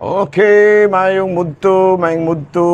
Okay, mayong mudto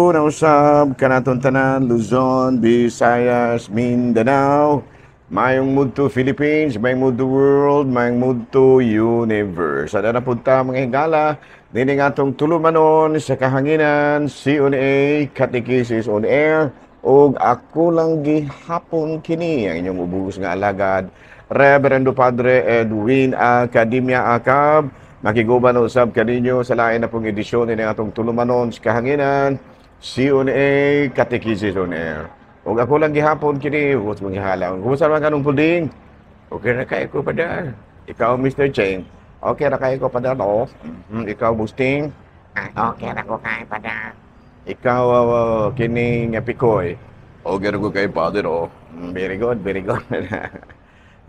na usab kanaton tanan Luzon, Visayas, Mindanao. Mayong mudto Philippines, mayong mudto world, mayong mudto universe. Ada na punta mga higala dinhi nga atong tulumanon sa kahanginan CONA Catechesis on Air ug ako lang gihapon kini ang inyong ubos nga alagad Reverendo Padre Edwin Academia Acab. Makiguban usab kaninyo sa lain na pong edisyon ni atong tulumanon sa kahanginan CONA Catechesis on Air. Ug ako lang gihapon kini was manghihala. Kumusta man kanong pulding? Okay ra kay ko padar. Ikaw Mr. Cheng. Okay ra kay ko padar no? Ikaw Busting. Okay ra ko kay pada. Ikaw kini nga Pikoy. Okay ra ko kay padar oh. Very good, very good.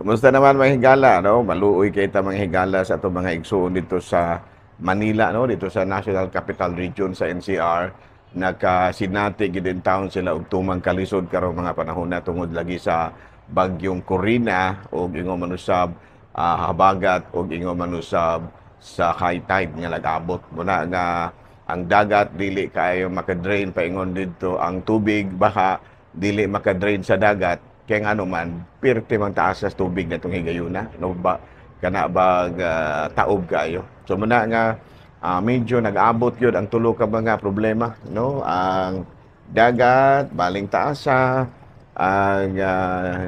Kumusta naman mga higala, no? Maluoy kay ta mga higala sa atong mga igsoon dito sa Manila, no? Dito sa National Capital Region sa NCR. Nakasinati gid taon sila og tumang kalisod karong mga panahon na tungod lagi sa bagyong Corina og ingon manusab habagat og ingon manusab sa high tide nga nag-abot muna nga ang dagat dili kaayo makadrain paingon dito ang tubig baha dili makadrain sa dagat kaya nga man, pirte mang taas sa tubig na itong higayuna. No, ba, kana ba taob kayo. So muna nga, medyo nag-abot yun ang tulo ka mga problema. No? Ang dagat, baling taasa, ang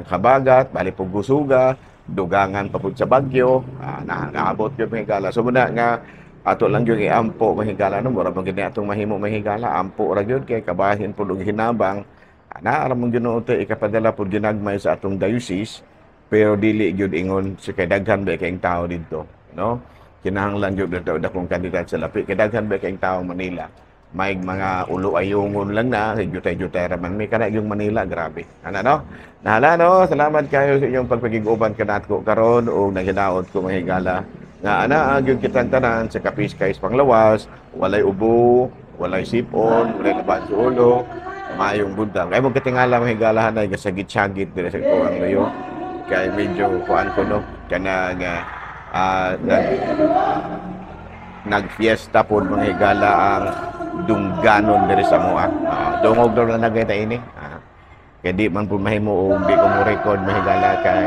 kabagat, baling pugusuga, dugangan papud sa bagyo, naabot yun mahigala. So muna nga, ato lang yung iampo mahigala. No? Mura bang gini atong mahimo mahigala, ampo ra yun kay kabahin po hinabang. Naaram mong Ginoo te ikapadala pud ginagmay sa atong diocese pero dili gyud ingon sa kay daghan ba kay tao didto no kinahanglan gyud daw dakong kandidat sa lapi kay daghan ba kay tao Manila may mga ulo ayungon lang na kay jutay-jutay ra man may kana yung Manila grabe no nahala no salamat kayo sa inyong pagpagig-uban kanatko karon og naghinaot ko mahigala nga ana gyud kitang tanan sa Kapiskay Panglawas walay ubo walay sipon walay laban sa ulo mayong budang. Kaya mong katingala mahigalahan ay gasagit-sagit dire sa kuwang layo. Kaya medyo kuan ko no. Kana nga nagfiesta po mga higala ang dungganon dire sa mua. Dungog daw na nagay ta ini. Kaya di man po mahimo o di ko mo record mahigala kay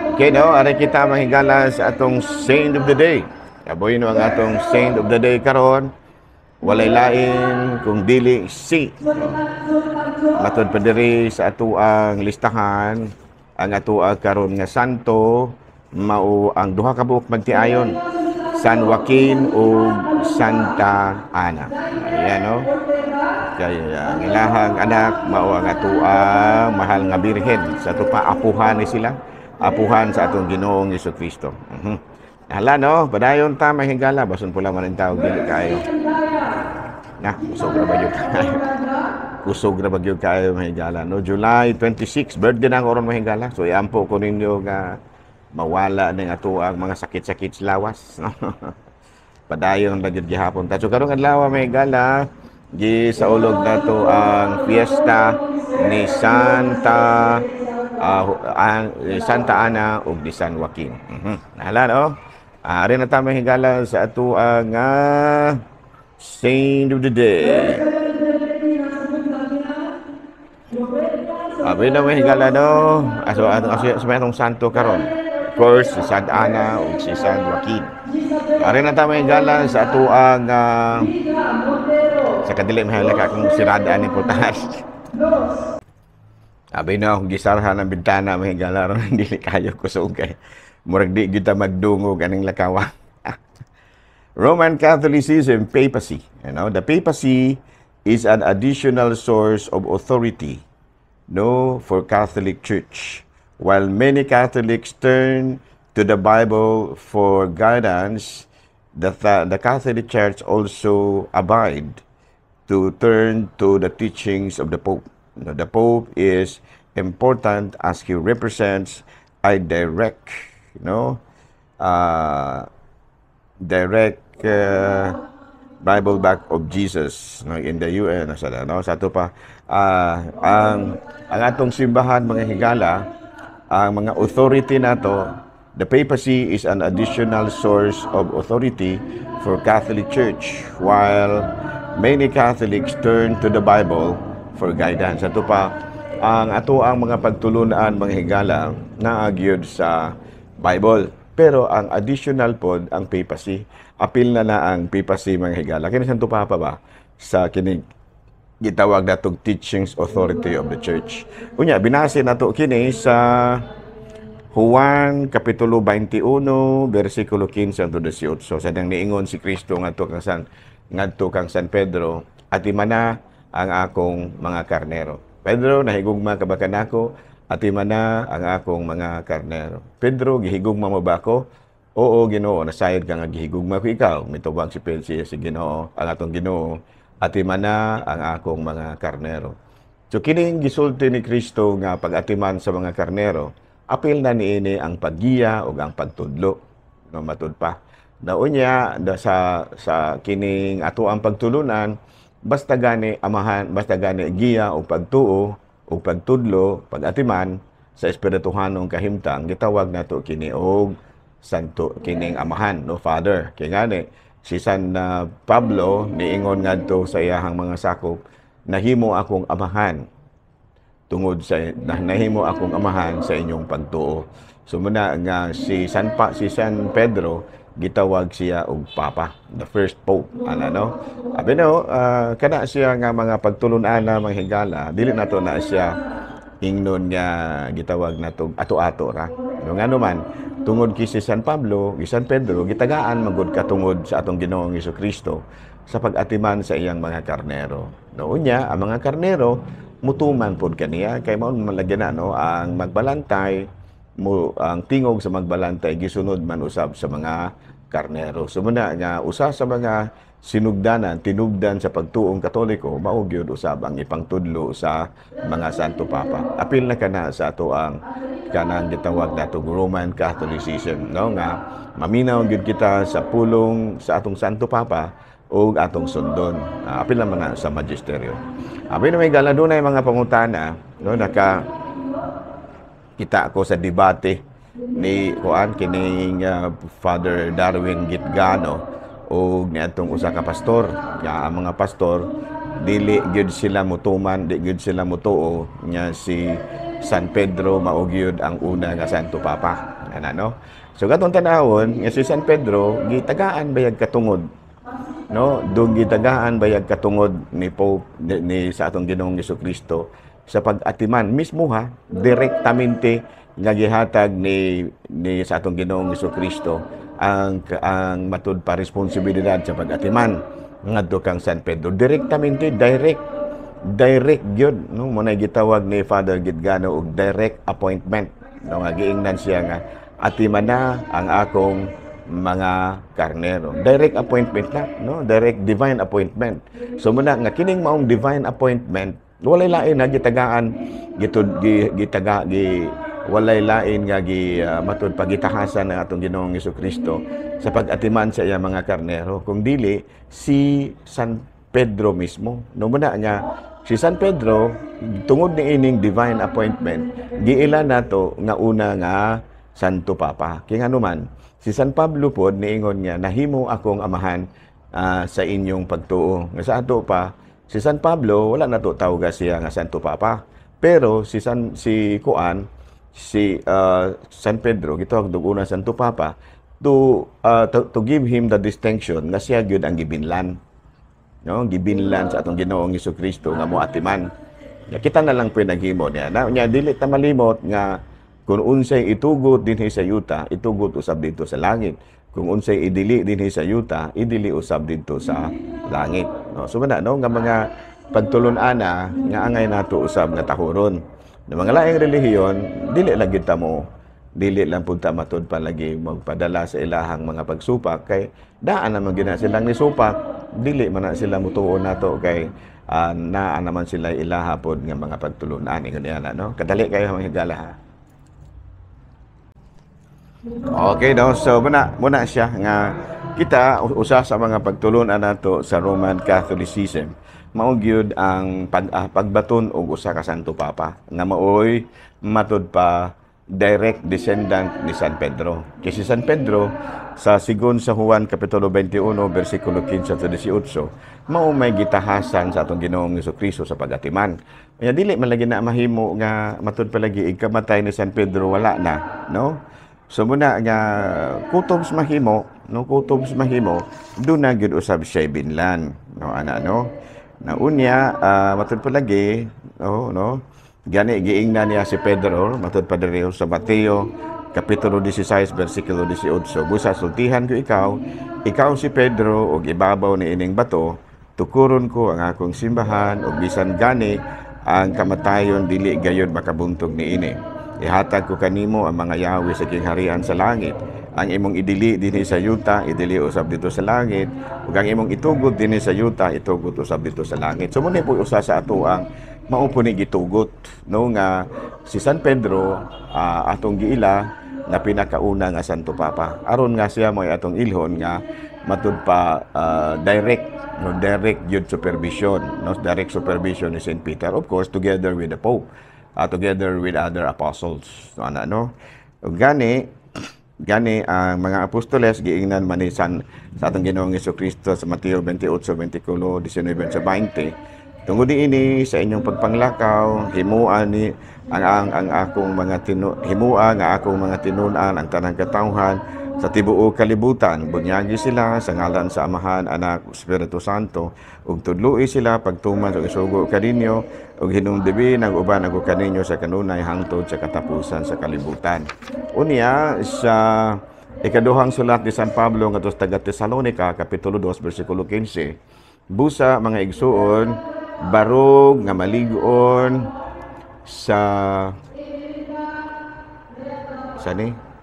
okay no, ari kita mahigala sa atong Saint of the Day. Kaboy no ang atong Saint of the Day karon. Walay lain kung dili si matod pa diri sa ato ang listahan ang ato karon nga santo mao ang duha ka buok magtiayon San Joaquin o Santa Ana. Ayan no. Kaya ang ilahang anak mao ang ato ang mahal nga birhen sa ato pa apuhan ni sila apuhan sa atong Ginoong Jesucristo. Hala no, padayon ta mahigala bason pula man ang tawag dili kayo. Na, kusog na ba yung kayo? Kusog na ba yung kayo mahigala? No? July 26, birthday na ang oron mahigala. So, iampo ko ninyo nga mawala ng ato ang mga sakit-sakit sa lawas. No? Padayon lagi gihapon. So, karong adlaw mahigala, sa ulog na to ang fiesta ni Santa Ana ug ni San Joaquin. Nahala, no? Ari na tayo mahigala sa ato ang Saint of the Day. Abi na may higala no. Aso sa mayroong santo karon. Of course, si Santa Ana o si San Joaquin. Ari na ta may higala sa ato ang sa kadili mahalaka kung siradaan ni putas. Abi na akong gisarhan ang bintana may higala ron dili kayo kusog kay murag di kita magdungog aning lakawa. Roman Catholicism, papacy. You know, the papacy is an additional source of authority, no, for Catholic Church. While many Catholics turn to the Bible for guidance, the Catholic Church also abide to turn to the teachings of the Pope. You know, the Pope is important as he represents a direct, direct Bible back of Jesus no, in the UN no, sa ato pa ang atong simbahan mga higala ang mga authority nato The papacy is an additional source of authority for Catholic Church, while many Catholics turn to the Bible for guidance. Ato pa, ang ato ang mga pagtulunan, mga higala, naagyod sa Bible. Pero ang additional pod, ang papacy, apil na ang papacy, mga higala. Kaya santo papa ba? Sa kining gitawag natong teachings authority of the church. Unya, binase nato kini sa Juan kapitulo 21 bersikulo 15 hangtod 18. Sa nang niingon si Kristo ngadto kang San Pedro, atimana ang akong mga karnero. Pedro, nahigugma ka ba kanako? Atimana ang akong mga karnero. Pedro, gihigugma mo ba ako? Oo, Ginoo, nasayod ka nga gihigugma ko ikaw. Mitubag si Ginoo, ang atong Ginoo. Atimana ang akong mga karnero. So kining gisulti ni Kristo nga pag-atiman sa mga karnero, apil na niini ang paggiya o ang pagtudlo. No, matud pa. Naunya sa kining ato ang pagtulunan, basta gani amahan, basta gani giya o pagtuo o pagtudlo, pag-atiman sa espirituhanong kahimtang, gitawag nato kini og santo kining amahan, no, Father. Kay gani si San Pablo niingon ngadto sa iyahang mga sakop, nahimo akong amahan tungod sa nahimo akong amahan sa inyong pagtuo. So muna nga si San Pedro gitawag siya og papa, the first pope, no. Abi no, kana siya nga mga pagtulunan na mga higala, dili nato na siya ingnon nga gitawag nato ato-ato ra. No ngano man tungod kay si San Pablo, si San Pedro gitagaan magud katungod sa atong Ginoong Hesukristo sa pag-atiman sa iyang mga karnero. No unya ang mga karnero mutuman pod kaniya kay mao malagyan na no ang magbalantay mo ang tingog sa magbalantay gisunod man usab sa mga karnero. So muna nga usa sa mga sinugdanan, tinugdan sa pagtuong Katoliko, mao gyud usab ang ipangtudlo sa mga Santo Papa. Apil na kana sa ato ang kanang gitawag nato Roman Catholicism, no, nga maminaw gyud kita sa pulong sa atong Santo Papa o atong sundon. Apil naman na sa magisteryo. Apil na may galadunay mga pangutana, no, kita ako sa debate ni kining Father Darwin Gitgano o niadtong usa ka pastor. Kaya ang mga pastor dili gyud sila mutuman, di gyud sila mutuo nya si San Pedro mao gyud ang una nga Santo Papa, no. So katong tanawon nga si San Pedro gitagaan bayag katungod, no, dug gitagaan bayag katungod ni Pope ni sa atong Ginoong Hesukristo sa pag-atiman mismo direktamente nga gihatag ni sa atong Ginoong Hesukristo ang matud pa responsibilidad sa pag-atiman ngadto kang San Pedro direktamente direct gyud, no, mo na gitawag ni Father Gitgano og direct appointment, no, nga giingnan siya nga atiman na ang akong mga karnero. Direct appointment na, no, direct divine appointment. So muna nga kining maong divine appointment walay lain na gitagaan walay lain nga matud pagitahasan ng atong Ginoong Hesukristo sa pag-atiman sa iya mga karnero, kung dili si San Pedro mismo. No muna nga si San Pedro tungod ni ining divine appointment giila nato nga una nga Santo Papa. Kaya nga naman si San Pablo pod niingon niya, nahimo akong amahan sa inyong pagtuo. Nga sa ato pa si San Pablo wala nato tawag siya nga Santo Papa, pero si San Pedro gitawag og una Santo Papa to give him the distinction nga siya gyud ang gibinlan, no, gibinlan sa atong Ginoong Hesukristo nga moatiman. Kita na lang pinaghimo niya. Nya dili ta malimot nga kung unsay itugot dinhi sa yuta, itugot usab dito sa langit. Kung unsay idili dinhi sa yuta, idili usab dito sa langit. No, so na no nga mga pagtulon-ana nga angay nato usab nga tahuron. Ng mga laing relihiyon, dili lang kita mo, dili lang punta matud pa lagi magpadala sa ilahang mga pagsupak, kay daan naman gina silang nisupak, dili man na sila mutuon nato kay naa naman sila ilaha pod nga mga pagtulunan ingon niya, no. Kadali kayo mga higala ha. Okay daw, so muna siya nga kita usa sa mga pagtulunan nato sa Roman Catholicism mao gyud ang pagbaton og usa ka Santo Papa nga maoy matud pa direct descendant ni San Pedro. Kasi San Pedro, sa sigon sa Juan Kapitulo 21, versikulo 15 to 18, mao may gitahasan sa atong Ginoong Jesucristo sa pagatiman. Kaya dili man lagi na mahimo nga matud palagi ikamatay ni San Pedro wala na, no? So muna nga kutob sa mahimo, no, kutob sa mahimo, doon na gyud usab siya binlan, no, ana, no? Na unya matud palagi, no? Gani giingnan niya si Pedro matud pa diri sa Mateo Kapitulo 16 versikulo 18. Busa sultihan ko ikaw si Pedro og ibabaw ni ining bato, tukuron ko ang akong simbahan ug bisan gani ang kamatayon dili gayon makabuntog niini. Ihatag ko kanimo ang mga yawi sa kingharian sa langit. Ang imong idili dinhi sa yuta, idili usab dito sa langit. Ug ang imong itugod dinhi sa yuta, itugod usab dito sa langit. So muna po usa sa ato ang maupo ni gitugot, no, nga si San Pedro atong giila na pinakauna nga Santo Papa. Aron nga siya mo atong ilhon nga matud pa direct yun supervision, no, direct supervision ni Saint Peter, of course together with the Pope, together with other apostles, no. Gani ang mga apostoles giingnan man ni sa atong Ginoong Jesucristo sa Mateo 28 versikulo 19 sa 20. Tungod ini sa inyong pagpanglakaw, himuan ni ang akong mga himua nga akong mga tinunan ang tanang katawhan sa tibuok kalibutan. Bunyagi sila sa ngalan sa Amahan, Anak, Espiritu Santo, ug tudloi sila pagtuman sa isugo kaninyo ug hinumdibi nang uban ako kaninyo sa kanunay hangtod sa katapusan sa kalibutan. Unya sa ikaduhang sulat ni San Pablo ngadto sa taga Tesalonica Kapitulo 2 versikulo 15, busa mga igsuon, barog nga maligon sa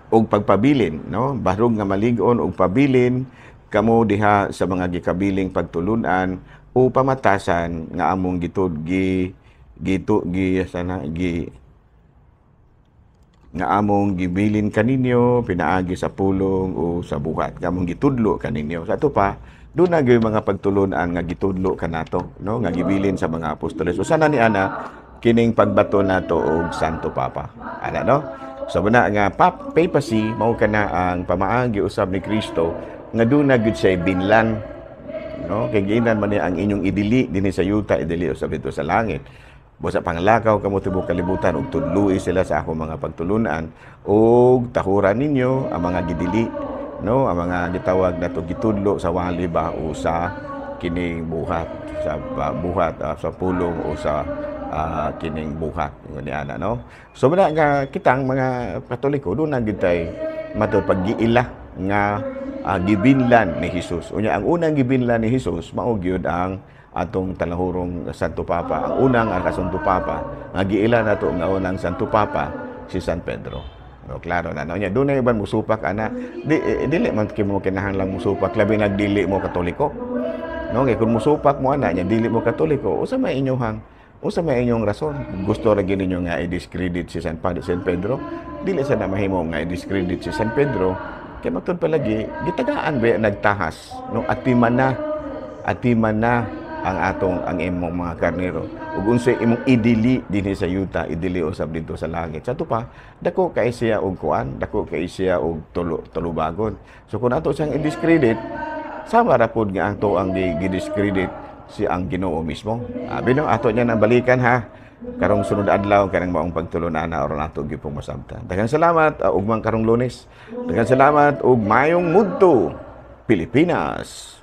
og pagpabilin, no, barog nga maligon og pabilin kamo diha sa mga gikabiling pagtulunan o pamatasan nga among nga among gibilin kaninyo pinaagi sa pulong o sa buhat nga among gitudlo kaninyo. Sa ato pa doon na mga pagtulunan nga gitudlo kanato, no, nga gibilin sa mga apostoles. So sana ni ana kining pagbato nato og Santo Papa. Ana, no? So muna nga papacy mao kana ang pamaagi usab ni Kristo nga doon na gid siya binlan, no? Kay giingnan man niya ang inyong idili dinhi sa yuta, idili usab dito sa langit. Busa panglakaw kamo tibuok kalibutan ug tudloi sila sa akong mga pagtulunan ug tahuran ninyo ang mga gidili, no, ang mga gitawag nato gitudlo sa wali ba o sa kining buhat, sa sa pulong o sa kining buhat ni ana, no. So muna nga kitang mga Katoliko doon na gid tay matud paggiila nga gibinlan ni Hesus. Unya ang unang gibinlan ni Hesus mao gyud ang atong talahurong Santo Papa. Ang unang Santo Papa nga giila nato nga unang Santo Papa si San Pedro. No, klaro na, no, nya doon na iban musupak ana dili man kimo kinahanglang musupak labi nagdili mo Katoliko, no, kay kun musupak mo ana nya dili mo Katoliko usa may inyong rason gusto ra gyud ninyo nga i-discredit si San Pedro. Dili sa na mahimo nga i-discredit si San Pedro kay matud palagi gitagaan ba nagtahas, no, atiman na ang imong mga karnero ug unsay imong idili dinhi sa yuta, idili usab dito sa langit. Sa pa dako kay siya og kuan, dako kay siya og tulubagon. So kung ato siyang i-discredit, sama ra pud nga ato ang gi-discredit si ang Ginoo mismo. Bino ato niya nang balikan ha karong sunod adlaw kanang maong pagtulunan na oron nato gipong masabtan. Daghang salamat ug karong Lunes. Daghang salamat ug mayong mudto Pilipinas.